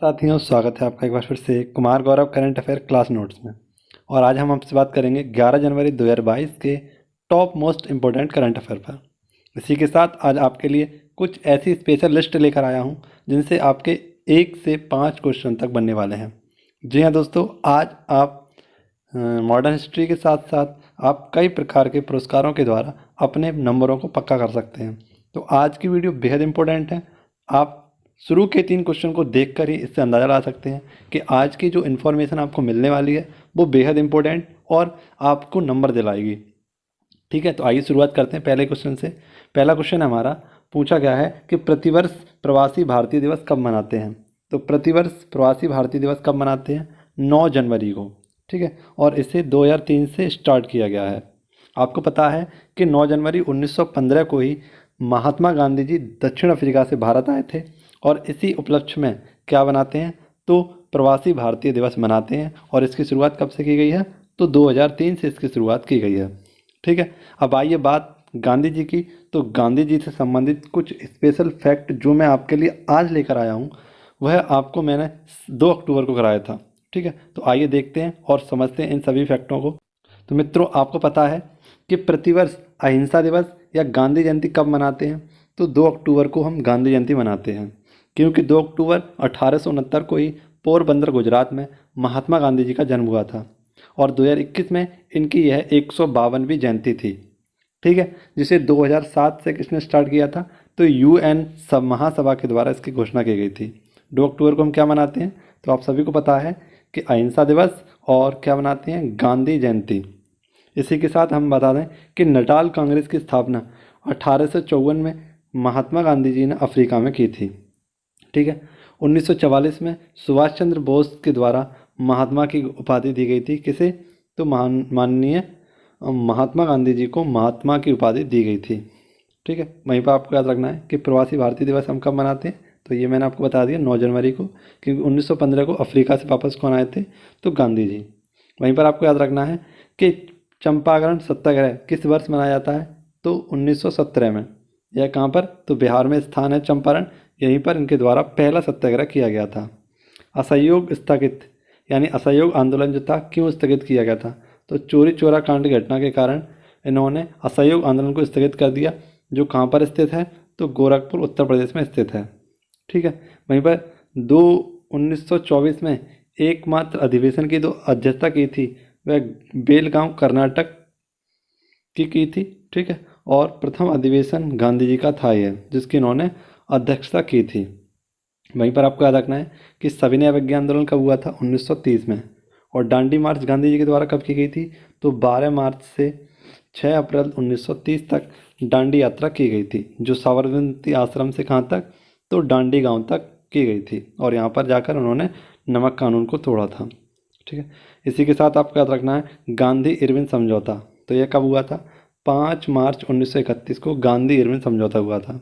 साथियों, स्वागत है आपका एक बार फिर से Kumar Gaurav current affair class notes में। और आज हम आपसे बात करेंगे 11 जनवरी 2022 के top most important current affair पर। इसी के साथ आज आपके लिए कुछ ऐसी स्पेशल लिस्ट लेकर आया हूं जिनसे आपके 1 से 5 क्वेश्चन तक बनने वाले हैं। जी हाँ दोस्तों, आज आप मॉडर्न हिस्ट्री के साथ साथ आप कई प्रकार के पुरस्कारों के द्वारा अपने नंबरों को पक्का कर सकते हैं। तो आज की वीडियो बेहद इम्पोर्टेंट है। आप शुरू के 3 क्वेश्चन को देखकर ही इससे अंदाज़ा लगा सकते हैं कि आज की जो इन्फॉर्मेशन आपको मिलने वाली है वो बेहद इम्पोर्टेंट और आपको नंबर दिलाएगी। ठीक है, तो आइए शुरुआत करते हैं पहले क्वेश्चन से। पहला क्वेश्चन हमारा पूछा गया है कि प्रतिवर्ष प्रवासी भारतीय दिवस कब मनाते हैं। तो प्रतिवर्ष प्रवासी भारतीय दिवस कब मनाते हैं? 9 जनवरी को। ठीक है, और इसे 2003 से स्टार्ट किया गया है। आपको पता है कि 9 जनवरी 1915 को ही महात्मा गांधी जी दक्षिण अफ्रीका से भारत आए थे और इसी उपलक्ष्य में क्या बनाते हैं, तो प्रवासी भारतीय दिवस मनाते हैं। और इसकी शुरुआत कब से की गई है? तो 2003 से इसकी शुरुआत की गई है। ठीक है, अब आइए बात गांधी जी की। तो गांधी जी से संबंधित कुछ स्पेशल फैक्ट जो मैं आपके लिए आज लेकर आया हूँ वह आपको मैंने 2 अक्टूबर को कराया था। ठीक है, तो आइए देखते हैं और समझते हैं इन सभी फैक्टों को। तो मित्रों, आपको पता है कि प्रतिवर्ष अहिंसा दिवस या गांधी जयंती कब मनाते हैं? तो 2 अक्टूबर को हम गांधी जयंती मनाते हैं, क्योंकि 2 अक्टूबर 1869 को ही पोरबंदर गुजरात में महात्मा गांधी जी का जन्म हुआ था और 2021 में इनकी यह 152वीं जयंती थी। ठीक है, जिसे 2007 से किसने स्टार्ट किया था? तो यूएन सब महासभा के द्वारा इसकी घोषणा की गई थी। 2 अक्टूबर को हम क्या मनाते हैं? तो आप सभी को पता है कि अहिंसा दिवस और क्या मनाते हैं? गांधी जयंती। इसी के साथ हम बता दें कि नटाल कांग्रेस की स्थापना 1854 में महात्मा गांधी जी ने अफ्रीका में की थी। ठीक है, 1944 में सुभाष चंद्र बोस के द्वारा महात्मा की उपाधि दी गई थी। किसे? तो माननीय महात्मा गांधी जी को महात्मा की उपाधि दी गई थी। ठीक है, वहीं पर आपको याद रखना है कि प्रवासी भारतीय दिवस हम कब मनाते हैं? तो ये मैंने आपको बता दिया 9 जनवरी को, क्योंकि 1915 को अफ्रीका से वापस कौन आए थे? तो गांधी जी। वहीं पर आपको याद रखना है कि चंपारण सत्याग्रह किस वर्ष मनाया जाता है? तो 1917 में। यह कहाँ पर? तो बिहार में स्थान है चंपारण, यहीं पर इनके द्वारा पहला सत्याग्रह किया गया था। असहयोग स्थगित यानी असहयोग आंदोलन जो था क्यों स्थगित किया गया था? तो चोरी चोरा कांड की घटना के कारण इन्होंने असहयोग आंदोलन को स्थगित कर दिया, जो कहाँ पर स्थित है? तो गोरखपुर उत्तर प्रदेश में स्थित है। ठीक है, वहीं पर 1924 में एकमात्र अधिवेशन की जो अध्यक्षता की थी वह बेलगांव कर्नाटक की थी। ठीक है, और प्रथम अधिवेशन गांधी जी का था यह, जिसकी इन्होंने अध्यक्षता की थी। वहीं पर आपको याद रखना है कि सविनय अवज्ञा आंदोलन कब हुआ था? 1930 में। और दांडी मार्च गांधी जी के द्वारा कब की गई थी? तो 12 मार्च से 6 अप्रैल 1930 तक दांडी यात्रा की गई थी, जो साबरमती आश्रम से कहाँ तक? तो दांडी गांव तक की गई थी और यहाँ पर जाकर उन्होंने नमक कानून को तोड़ा था। ठीक है, इसी के साथ आपको याद रखना है गांधी इरविन समझौता। तो यह कब हुआ था? 5 मार्च 1931 को गांधी इरविन समझौता हुआ था।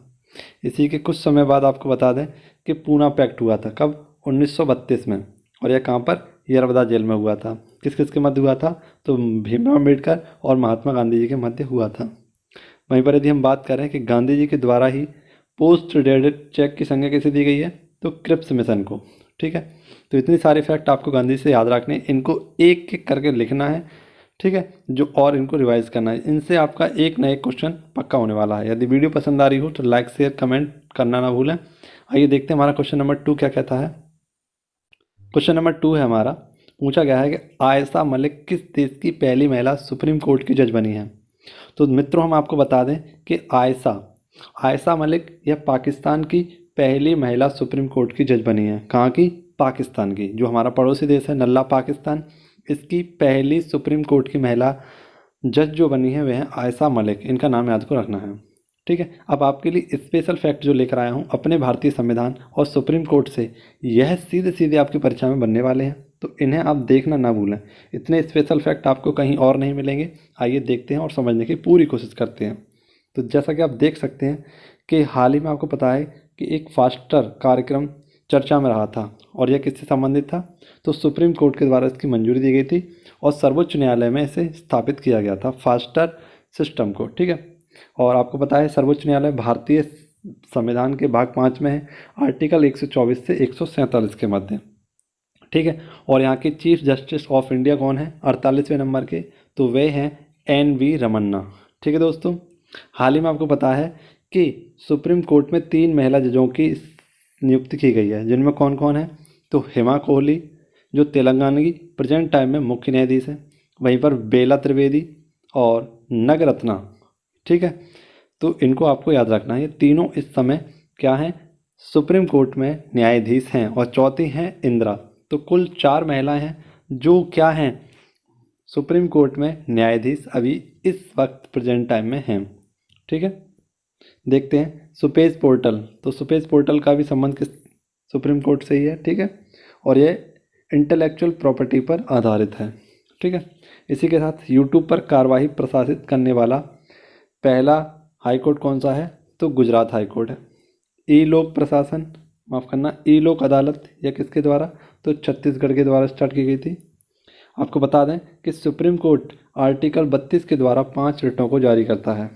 इसी के कुछ समय बाद आपको बता दें कि पूना पैक्ट हुआ था। कब? 1932 में। और यह कहाँ पर? यरवदा जेल में हुआ था। किस किस के मध्य हुआ था? तो भीमराव अम्बेडकर और महात्मा गांधी जी के मध्य हुआ था। वहीं पर यदि हम बात करें कि गांधी जी के द्वारा ही पोस्ट डेटेड चेक की संज्ञा कैसे दी गई है? तो क्रिप्स मिशन को। ठीक है, तो इतनी सारे फैक्ट आपको गांधी से याद रखने, इनको एक एक करके लिखना है। ठीक है, जो और इनको रिवाइज करना है। इनसे आपका एक ना एक क्वेश्चन पक्का होने वाला है। यदि वीडियो पसंद आ रही हो तो लाइक शेयर कमेंट करना ना भूलें। आइए देखते हैं हमारा क्वेश्चन नंबर 2 क्या कहता है। क्वेश्चन नंबर 2 है हमारा, पूछा गया है कि आयशा मलिक किस देश की पहली महिला सुप्रीम कोर्ट की जज बनी है। तो मित्रों, हम आपको बता दें कि आयशा मलिक यह पाकिस्तान की पहली महिला सुप्रीम कोर्ट की जज बनी है। कहाँ की? पाकिस्तान की, जो हमारा पड़ोसी देश है नल्ला पाकिस्तान। इसकी पहली सुप्रीम कोर्ट की महिला जज जो बनी है वह है आयशा मलिक। इनका नाम याद को रखना है। ठीक है, अब आपके लिए स्पेशल फैक्ट जो लेकर आया हूँ अपने भारतीय संविधान और सुप्रीम कोर्ट से, यह सीधे सीधे आपकी परीक्षा में बनने वाले हैं, तो इन्हें आप देखना ना भूलें। इतने स्पेशल फैक्ट आपको कहीं और नहीं मिलेंगे। आइए देखते हैं और समझने की पूरी कोशिश करते हैं। तो जैसा कि आप देख सकते हैं कि हाल ही में आपको पता है कि एक फास्टर कार्यक्रम चर्चा में रहा था और यह किससे संबंधित था? तो सुप्रीम कोर्ट के द्वारा इसकी मंजूरी दी गई थी और सर्वोच्च न्यायालय में इसे स्थापित किया गया था फास्टर सिस्टम को। ठीक है, और आपको पता है सर्वोच्च न्यायालय भारतीय संविधान के भाग 5 में है, आर्टिकल 124 से 147 के मध्य। ठीक है। और यहाँ के चीफ जस्टिस ऑफ इंडिया कौन है 48वें नंबर के, तो वे हैं NV रमन्ना। ठीक है दोस्तों। हाल ही में आपको पता है कि सुप्रीम कोर्ट में 3 महिला जजों की नियुक्ति की गई है, जिनमें कौन कौन है, तो हेमा कोहली जो तेलंगाना की प्रेजेंट टाइम में मुख्य न्यायाधीश है, वहीं पर बेला त्रिवेदी और नगरत्ना। ठीक है। तो इनको आपको याद रखना है, ये तीनों इस समय क्या हैं, सुप्रीम कोर्ट में न्यायाधीश हैं। और चौथी हैं इंदिरा। तो कुल 4 महिलाएं हैं जो क्या हैं, सुप्रीम कोर्ट में न्यायाधीश अभी इस वक्त प्रेजेंट टाइम में हैं। ठीक है। देखते हैं सुपेज पोर्टल, तो सुपेज पोर्टल का भी संबंध किस सुप्रीम कोर्ट से ही है। ठीक है। और ये इंटेलेक्चुअल प्रॉपर्टी पर आधारित है। ठीक है। इसी के साथ यूट्यूब पर कार्यवाही प्रशासित करने वाला पहला हाईकोर्ट कौन सा है, तो गुजरात हाईकोर्ट है। ई लोक प्रशासन, माफ़ करना, ई लोक अदालत यह किसके द्वारा, तो छत्तीसगढ़ के द्वारा स्टार्ट की गई थी। आपको बता दें कि सुप्रीम कोर्ट आर्टिकल 32 के द्वारा 5 रिटों को जारी करता है।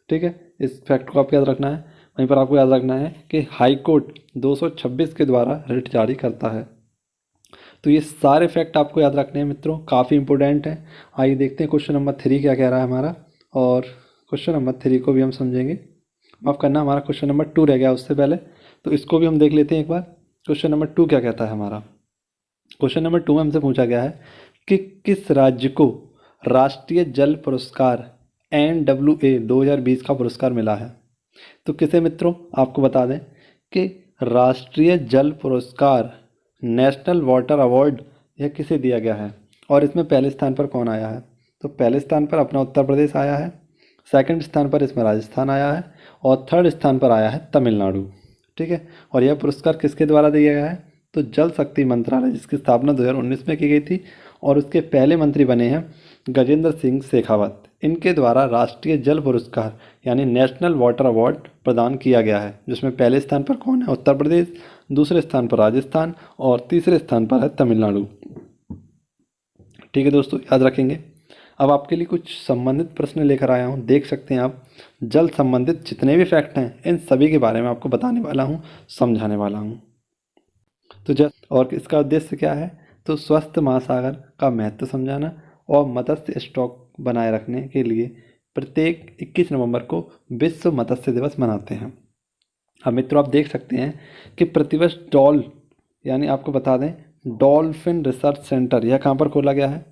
ठीक है। इस फैक्ट को आपको याद रखना है। वहीं पर आपको याद रखना है कि हाई कोर्ट 226 के द्वारा रिट जारी करता है। तो ये सारे फैक्ट आपको याद रखने हैं मित्रों, काफ़ी इंपॉर्टेंट है। आइए देखते हैं क्वेश्चन नंबर 3 क्या कह रहा है हमारा, और क्वेश्चन नंबर 3 को भी हम समझेंगे। माफ़ करना, हमारा क्वेश्चन नंबर 2 रह गया उससे पहले, तो इसको भी हम देख लेते हैं एक बार। क्वेश्चन नंबर 2 क्या कहता है हमारा। क्वेश्चन नंबर 2 में हमसे पूछा गया है कि किस राज्य को राष्ट्रीय जल पुरस्कार NWA 2020 का पुरस्कार मिला है। तो किसे मित्रों, आपको बता दें कि राष्ट्रीय जल पुरस्कार नेशनल वाटर अवार्ड यह किसे दिया गया है, और इसमें पहले स्थान पर कौन आया है, तो पहले स्थान पर अपना उत्तर प्रदेश आया है, सेकंड स्थान पर इसमें राजस्थान आया है, और थर्ड स्थान पर आया है तमिलनाडु। ठीक है। और यह पुरस्कार किसके द्वारा दिया गया है, तो जल शक्ति मंत्रालय, जिसकी स्थापना 2019 में की गई थी, और उसके पहले मंत्री बने हैं गजेंद्र सिंह शेखावत। इनके द्वारा राष्ट्रीय जल पुरस्कार यानी नेशनल वाटर अवार्ड प्रदान किया गया है, जिसमें पहले स्थान पर कौन है, उत्तर प्रदेश, दूसरे स्थान पर राजस्थान, और तीसरे स्थान पर है तमिलनाडु। ठीक है दोस्तों, याद रखेंगे। अब आपके लिए कुछ संबंधित प्रश्न लेकर आया हूँ, देख सकते हैं आप। जल संबंधित जितने भी फैक्ट हैं इन सभी के बारे में आपको बताने वाला हूँ, समझाने वाला हूँ। तो और इसका उद्देश्य क्या है, तो स्वस्थ महासागर का महत्व समझाना और मत्स्य स्टॉक बनाए रखने के लिए प्रत्येक 21 नवंबर को विश्व मत्स्य दिवस मनाते हैं। अब मित्रों आप देख सकते हैं कि प्रतिवर्ष यानी आपको बता दें डॉल्फिन रिसर्च सेंटर यह कहाँ पर खोला गया है,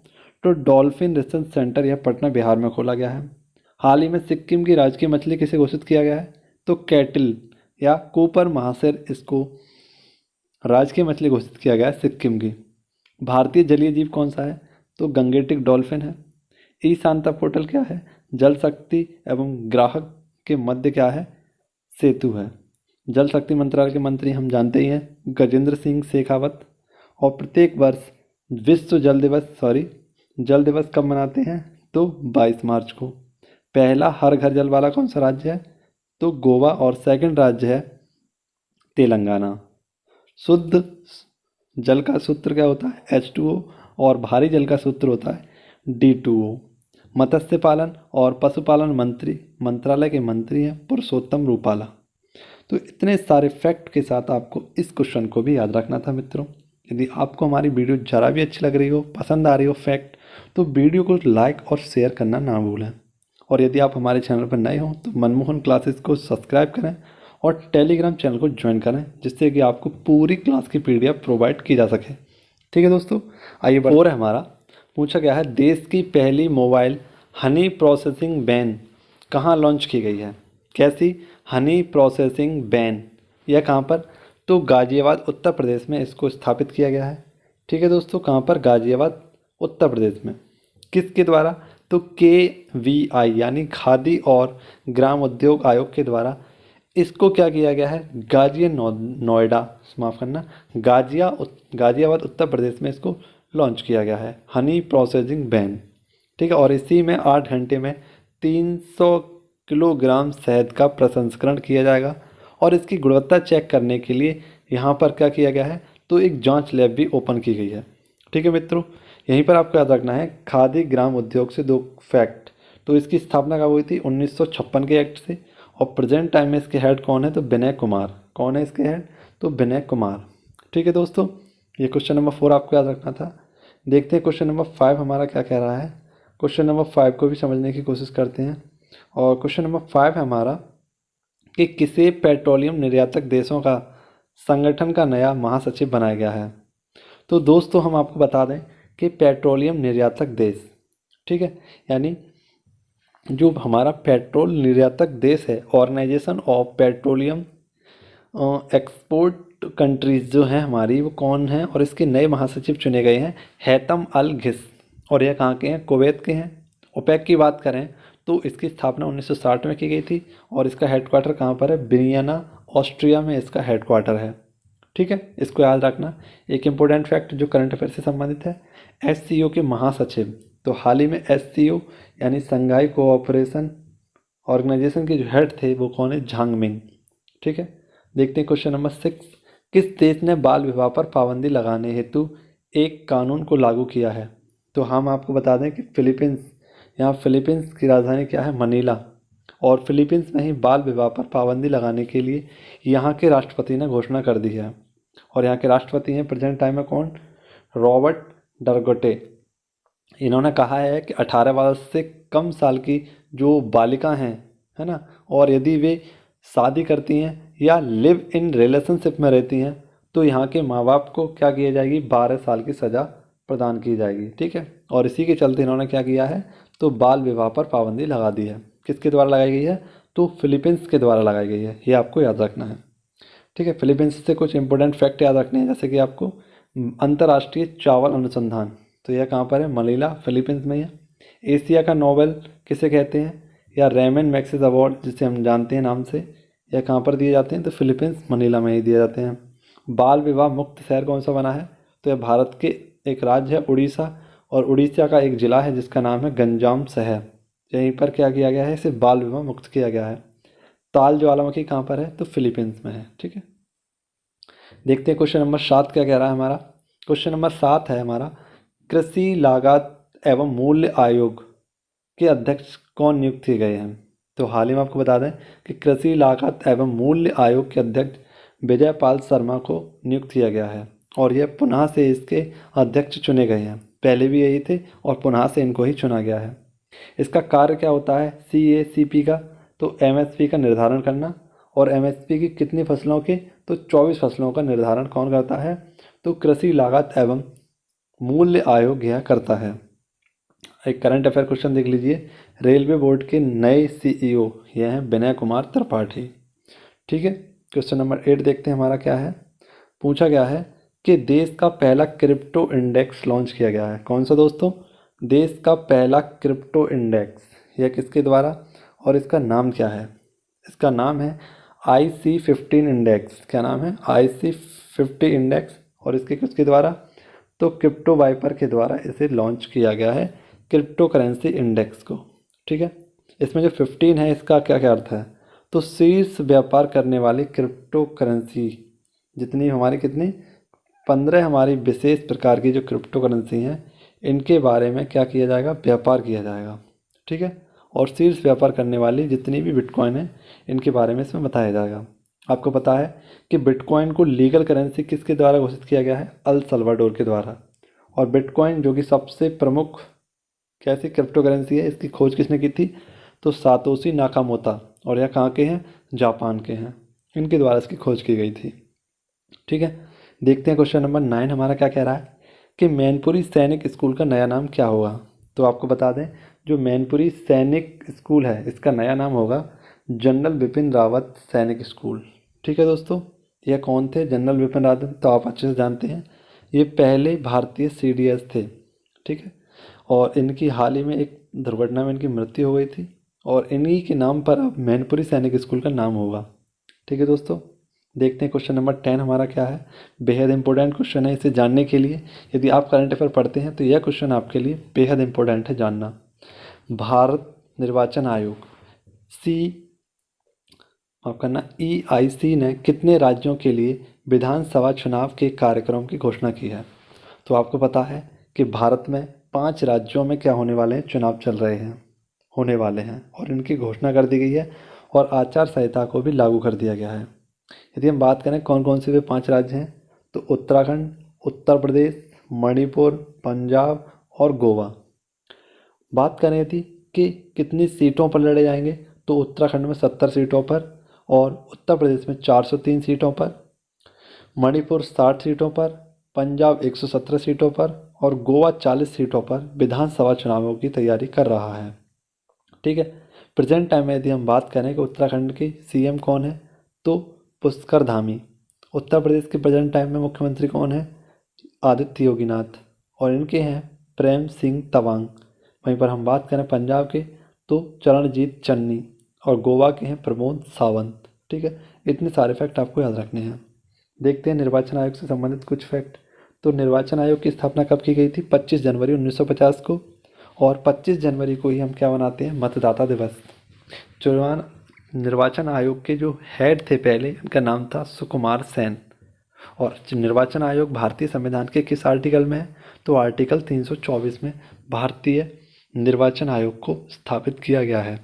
तो डॉल्फिन रिसर्च सेंटर यह पटना बिहार में खोला गया है। हाल ही में सिक्किम की राजकीय मछली किसे घोषित किया गया है, तो कैटिल या कूपर महासेर, इसको राजकीय मछली घोषित किया गया है सिक्किम की। भारतीय जलीय जीव कौन सा है, तो गंगेटिक डॉल्फिन है। ई शांता पोर्टल क्या है, जल शक्ति एवं ग्राहक के मध्य क्या है, सेतु है। जल शक्ति मंत्रालय के मंत्री हम जानते ही हैं गजेंद्र सिंह शेखावत। और प्रत्येक वर्ष विश्व जल दिवस कब मनाते हैं, तो 22 मार्च को। पहला हर घर जल वाला कौन सा राज्य है, तो गोवा, और सेकंड राज्य है तेलंगाना। शुद्ध जल का सूत्र क्या होता है, H2O, और भारी जल का सूत्र होता है D2O। मत्स्य पालन और पशुपालन मंत्रालय के मंत्री हैं पुरुषोत्तम रूपाला। तो इतने सारे फैक्ट के साथ आपको इस क्वेश्चन को भी याद रखना था मित्रों। यदि आपको हमारी वीडियो ज़रा भी अच्छी लग रही हो, पसंद आ रही हो फैक्ट, तो वीडियो को लाइक और शेयर करना ना भूलें। और यदि आप हमारे चैनल पर नए हों तो मनमोहन क्लासेस को सब्सक्राइब करें और टेलीग्राम चैनल को ज्वाइन करें, जिससे कि आपको पूरी क्लास की PDF प्रोवाइड की जा सके। ठीक है दोस्तों, आइए और हमारा पूछा गया है देश की पहली मोबाइल हनी प्रोसेसिंग वैन कहाँ लॉन्च की गई है। कैसी हनी प्रोसेसिंग वैन, यह कहाँ पर, तो गाज़ियाबाद उत्तर प्रदेश में इसको स्थापित किया गया है। ठीक है दोस्तों, कहाँ पर, गाज़ियाबाद उत्तर प्रदेश में। किसके द्वारा, तो KVI यानी खादी और ग्राम उद्योग आयोग के द्वारा इसको क्या किया गया है, गाज़ियाबाद उत्तर प्रदेश में इसको लॉन्च किया गया है हनी प्रोसेसिंग वैन। ठीक है। और इसी में 8 घंटे में 300 किलोग्राम शहद का प्रसंस्करण किया जाएगा। और इसकी गुणवत्ता चेक करने के लिए यहाँ पर क्या किया गया है, तो एक जांच लैब भी ओपन की गई है। ठीक है मित्रों, यहीं पर आपको याद रखना है खादी ग्राम उद्योग से 2 फैक्ट। तो इसकी स्थापना कब हुई थी, 1956 के एक्ट से, और प्रेजेंट टाइम में इसके हेड कौन है? तो विनय कुमार। कौन है इसके हेड? तो विनय कुमार। ठीक है दोस्तों, ये क्वेश्चन नंबर 4 आपको याद रखना था। देखते हैं क्वेश्चन नंबर 5 हमारा क्या कह रहा है। क्वेश्चन नंबर 5 को भी समझने की कोशिश करते हैं। और क्वेश्चन नंबर 5 है हमारा कि किसे पेट्रोलियम निर्यातक देशों का संगठन का नया महासचिव बनाया गया है? तो दोस्तों हम आपको बता दें कि पेट्रोलियम निर्यातक देश, ठीक है, यानी जो हमारा पेट्रोल निर्यातक देश है, organization of petroleum export countries जो हैं हमारी, वो कौन है? और इसके नए महासचिव चुने गए हैं हैतम अल घिस, और यह कहाँ के हैं? कुवैत के हैं। ओपेक की बात करें तो इसकी स्थापना 1960 में की गई थी और इसका हेडक्वार्टर कहाँ पर है? वियना, ऑस्ट्रिया में इसका हेडक्वार्टर है। ठीक है, इसको याद रखना। एक इम्पोर्टेंट फैक्ट जो करंट अफेयर से संबंधित है, एससीओ के महासचिव, तो हाल ही में एससीओ यानी संघाई कोऑपरेशन ऑर्गेनाइजेशन के जो हेड थे वो कौन है? झांग मिंग। ठीक है, देखते हैं क्वेश्चन नंबर 6। किस देश ने बाल विवाह पर पाबंदी लगाने हेतु एक कानून को लागू किया है? तो हम आपको बता दें कि फिलीपींस। यहाँ फिलीपींस की राजधानी क्या है? मनीला। और फिलीपींस में ही बाल विवाह पर पाबंदी लगाने के लिए यहाँ के राष्ट्रपति ने घोषणा कर दी है। और यहाँ के राष्ट्रपति हैं प्रेजेंट टाइम में कौन? रॉबर्ट डरगोटे। इन्होंने कहा है कि 18 वर्ष से कम साल की जो बालिका हैं, है ना, और यदि वे शादी करती हैं या लिव इन रिलेशनशिप में रहती हैं तो यहाँ के माँ बाप को क्या किया जाएगी? 12 साल की सज़ा प्रदान की जाएगी। ठीक है, और इसी के चलते इन्होंने क्या किया है? तो बाल विवाह पर पाबंदी लगा दी है। किसके द्वारा लगाई गई है? तो फिलीपींस के द्वारा लगाई गई है। ये आपको याद रखना है। ठीक है, फिलीपींस से कुछ इंपॉर्टेंट फैक्ट याद रखने हैं, जैसे कि आपको अंतर्राष्ट्रीय चावल अनुसंधान, तो यह कहाँ पर है? मनीला, फिलीपींस में है। एशिया का नोबेल किसे कहते हैं? या रेमन मैग्सेसे अवार्ड जिसे हम जानते हैं नाम से, यह कहाँ पर दिए जाते हैं? तो फिलीपींस, मनीला में ही दिए जाते हैं। बाल विवाह मुक्त शहर कौन सा बना है? तो यह भारत के एक राज्य है उड़ीसा, और उड़ीसा का एक ज़िला है जिसका नाम है गंजाम शहर। यहीं पर क्या किया गया है? इसे बाल विवाह मुक्त किया गया है। ताल ज्वालामुखी कहाँ पर है? तो फिलीपींस में है। ठीक है, देखते हैं क्वेश्चन नंबर 7 क्या कह रहा है हमारा। क्वेश्चन नंबर 7 है हमारा, कृषि लागत एवं मूल्य आयोग के अध्यक्ष कौन नियुक्त किए गए हैं? तो हाल ही में आपको बता दें कि कृषि लागत एवं मूल्य आयोग के अध्यक्ष विजय पाल शर्मा को नियुक्त किया गया है और यह पुनः से इसके अध्यक्ष चुने गए हैं। पहले भी यही थे और पुनः से इनको ही चुना गया है। इसका कार्य क्या होता है? CACP का, तो MSP का निर्धारण करना, और MSP की कितनी फसलों के? तो 24 फसलों का निर्धारण कौन करता है? तो कृषि लागत एवं मूल्य आयोग यह करता है। एक करंट अफेयर क्वेश्चन देख लीजिए। रेलवे बोर्ड के नए CEO यह हैं विनय कुमार त्रिपाठी। ठीक है, क्वेश्चन नंबर 8 देखते हैं हमारा क्या है। पूछा गया है कि देश का पहला क्रिप्टो इंडेक्स लॉन्च किया गया है। कौन सा दोस्तों? देश का पहला क्रिप्टो इंडेक्स, यह किसके द्वारा और इसका नाम क्या है? इसका नाम है IC15 इंडेक्स। क्या नाम है? IC50 index. और इसके किसके द्वारा? तो क्रिप्टो वाइपर के द्वारा इसे लॉन्च किया गया है, क्रिप्टो करेंसी इंडेक्स को। ठीक है, इसमें जो 15 है इसका क्या क्या अर्थ है? तो शीर्ष व्यापार करने वाली क्रिप्टो करेंसी जितनी हमारी, कितनी 15 हमारी विशेष प्रकार की जो क्रिप्टो करेंसी हैं इनके बारे में क्या किया जाएगा? व्यापार किया जाएगा। ठीक है, और शीर्ष व्यापार करने वाली जितनी भी बिटकॉइन है इनके बारे में इसमें बताया जाएगा। आपको पता है कि बिटकॉइन को लीगल करेंसी किसके द्वारा घोषित किया गया है? अल सल्वाडोर के द्वारा। और बिटकॉइन जो कि सबसे प्रमुख कैसी क्रिप्टो करेंसी है, इसकी खोज किसने की थी? तो सातोशी नाकामोटा, और यह कहाँ के हैं? जापान के हैं। इनके द्वारा इसकी खोज की गई थी। ठीक है, देखते हैं क्वेश्चन नंबर 9 हमारा क्या कह रहा है कि मैनपुरी सैनिक स्कूल का नया नाम क्या होगा? तो आपको बता दें जो मैनपुरी सैनिक स्कूल है इसका नया नाम होगा जनरल बिपिन रावत सैनिक स्कूल। ठीक है दोस्तों, यह कौन थे? जनरल बिपिन रावत, तो आप अच्छे से जानते हैं ये पहले भारतीय CDS थे। ठीक है, और इनकी हाल ही में एक दुर्घटना में इनकी मृत्यु हो गई थी और इन्हीं के नाम पर अब मैनपुरी सैनिक स्कूल का नाम होगा। ठीक है दोस्तों, देखते हैं क्वेश्चन नंबर 10 हमारा क्या है। बेहद इंपॉर्टेंट क्वेश्चन है, इसे जानने के लिए यदि आप करंट अफेयर पढ़ते हैं तो यह क्वेश्चन आपके लिए बेहद इंपॉर्टेंट है जानना। भारत निर्वाचन आयोग माफ करना EIC ने कितने राज्यों के लिए विधानसभा चुनाव के कार्यक्रम की घोषणा की है? तो आपको पता है कि भारत में 5 राज्यों में क्या होने वाले हैं? चुनाव चल रहे हैं, होने वाले हैं, और इनकी घोषणा कर दी गई है। और आचार संहिता को भी लागू कर दिया गया है। यदि हम बात करें कौन कौन से वे 5 राज्य हैं, तो उत्तराखंड, उत्तर प्रदेश, मणिपुर, पंजाब और गोवा। बात करें यदि कि कितनी सीटों पर लड़े जाएंगे, तो उत्तराखंड में 70 सीटों पर और उत्तर प्रदेश में 403 सीटों पर, मणिपुर 60 सीटों पर, पंजाब 117 सीटों पर और गोवा 40 सीटों पर विधानसभा चुनावों की तैयारी कर रहा है। ठीक है। प्रेजेंट टाइम में यदि हम बात करें कि उत्तराखंड के सीएम कौन है, तो पुष्कर धामी। उत्तर प्रदेश के प्रेजेंट टाइम में मुख्यमंत्री कौन है, आदित्य योगीनाथ, और इनके हैं प्रेम सिंह तवांग। वहीं पर हम बात करें पंजाब के, तो चरणजीत चन्नी, और गोवा के हैं प्रमोद सावंत। ठीक है, इतने सारे फैक्ट आपको याद रखने हैं। देखते हैं निर्वाचन आयोग से संबंधित कुछ फैक्ट। तो निर्वाचन आयोग की स्थापना कब की गई थी, 25 जनवरी 1950 को, और 25 जनवरी को ही हम क्या मनाते हैं, मतदाता दिवस। जो निर्वाचन आयोग के जो हेड थे पहले, उनका नाम था सुकुमार सेन। और निर्वाचन आयोग भारतीय संविधान के किस आर्टिकल में है, तो आर्टिकल 324 में भारतीय निर्वाचन आयोग को स्थापित किया गया है।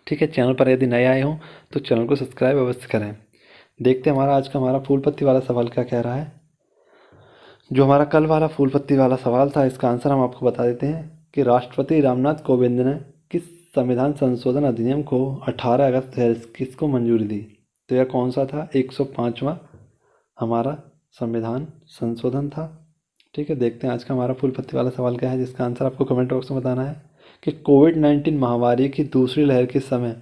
ठीक है, चैनल पर यदि नए आए हों तो चैनल को सब्सक्राइब अवश्य करें। देखते हैं आज का हमारा फूल पत्ती वाला सवाल क्या कह रहा है। जो हमारा कल वाला फूल पत्ती वाला सवाल था, इसका आंसर हम आपको बता देते हैं कि राष्ट्रपति रामनाथ कोविंद ने किस संविधान संशोधन अधिनियम को 18 अगस्त 2021 को मंजूरी दी। तो यह कौन सा था, 105वां हमारा संविधान संशोधन था। ठीक है, देखते हैं आज का हमारा फूल पत्ती वाला सवाल क्या है, जिसका आंसर आपको कमेंट बॉक्स में बताना है कि कोविड-19 महामारी की दूसरी लहर के समय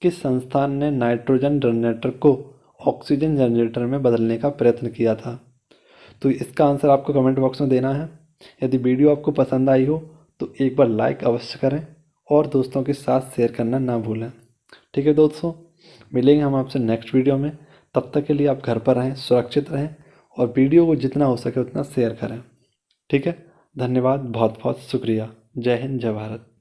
किस संस्थान ने नाइट्रोजन जनरेटर को ऑक्सीजन जनरेटर में बदलने का प्रयत्न किया था। तो इसका आंसर आपको कमेंट बॉक्स में देना है। यदि वीडियो आपको पसंद आई हो तो एक बार लाइक अवश्य करें और दोस्तों के साथ शेयर करना ना भूलें। ठीक है दोस्तों, मिलेंगे हम आपसे नेक्स्ट वीडियो में। तब तक के लिए आप घर पर रहें, सुरक्षित रहें और वीडियो को जितना हो सके उतना शेयर करें। ठीक है, धन्यवाद, बहुत बहुत शुक्रिया। जय हिंद, जय भारत।